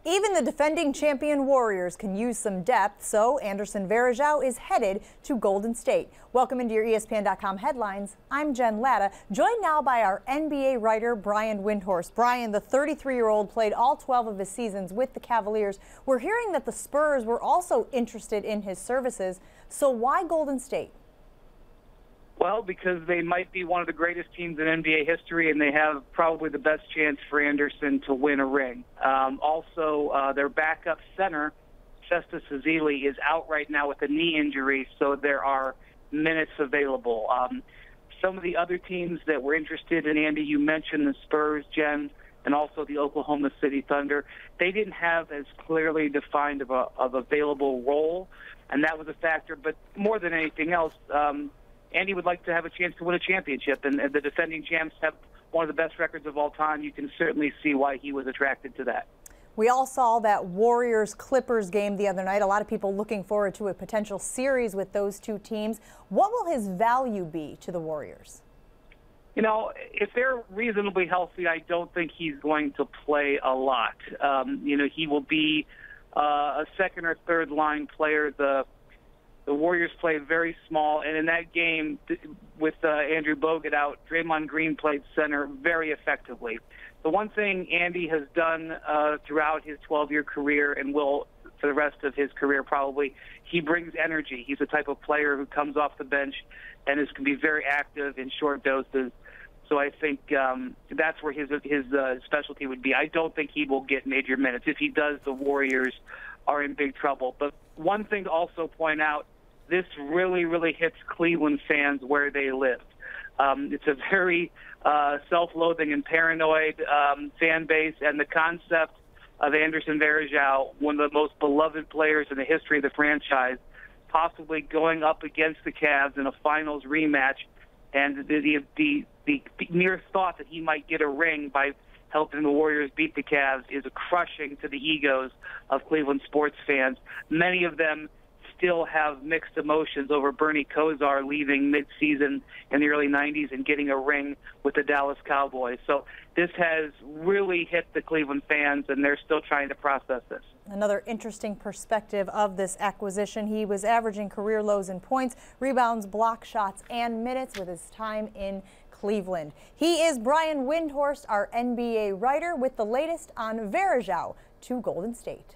Even the defending champion Warriors can use some depth, so Anderson Varejao is headed to Golden State. Welcome into your ESPN.com headlines. I'm Jen Latta, joined now by our NBA writer Brian Windhorst. Brian, the 33-year-old, played all 12 of his seasons with the Cavaliers. We're hearing that the Spurs were also interested in his services, so why Golden State? Well, because they might be one of the greatest teams in NBA history, and they have probably the best chance for Anderson to win a ring. Also, their backup center, Cestus Ezeli, is out right now with a knee injury, so there are minutes available. Some of the other teams that were interested in Andy, you mentioned the Spurs, Jen, and also the Oklahoma City Thunder. They didn't have as clearly defined of available role, and that was a factor. But more than anything else, Andy would like to have a chance to win a championship, and the defending champs have one of the best records of all time. You can certainly see why he was attracted to that. We all saw that Warriors-Clippers game the other night. A lot of people looking forward to a potential series with those two teams. What will his value be to the Warriors? You know, if they're reasonably healthy, I don't think he's going to play a lot. He will be a second or third line player. The Warriors play very small, and in that game with Andrew Bogut out, Draymond Green played center very effectively. The one thing Andy has done throughout his 12-year career, and will for the rest of his career probably, he brings energy. He's the type of player who comes off the bench and can be very active in short doses. So I think that's where his specialty would be. I don't think he will get major minutes. If he does, the Warriors are in big trouble. But one thing to also point out, this really, really hits Cleveland fans where they live. It's a very self-loathing and paranoid fan base, and the concept of Anderson Varejao, one of the most beloved players in the history of the franchise, possibly going up against the Cavs in a finals rematch, and the mere thought that he might get a ring by helping the Warriors beat the Cavs is crushing to the egos of Cleveland sports fans. Many of them still have mixed emotions over Bernie Kosar leaving mid-season in the early 90s and getting a ring with the Dallas Cowboys. So this has really hit the Cleveland fans, and they're still trying to process this. Another interesting perspective of this acquisition, he was averaging career lows in points, rebounds, block shots, and minutes with his time in Cleveland. He is Brian Windhorst, our NBA writer, with the latest on Varejao to Golden State.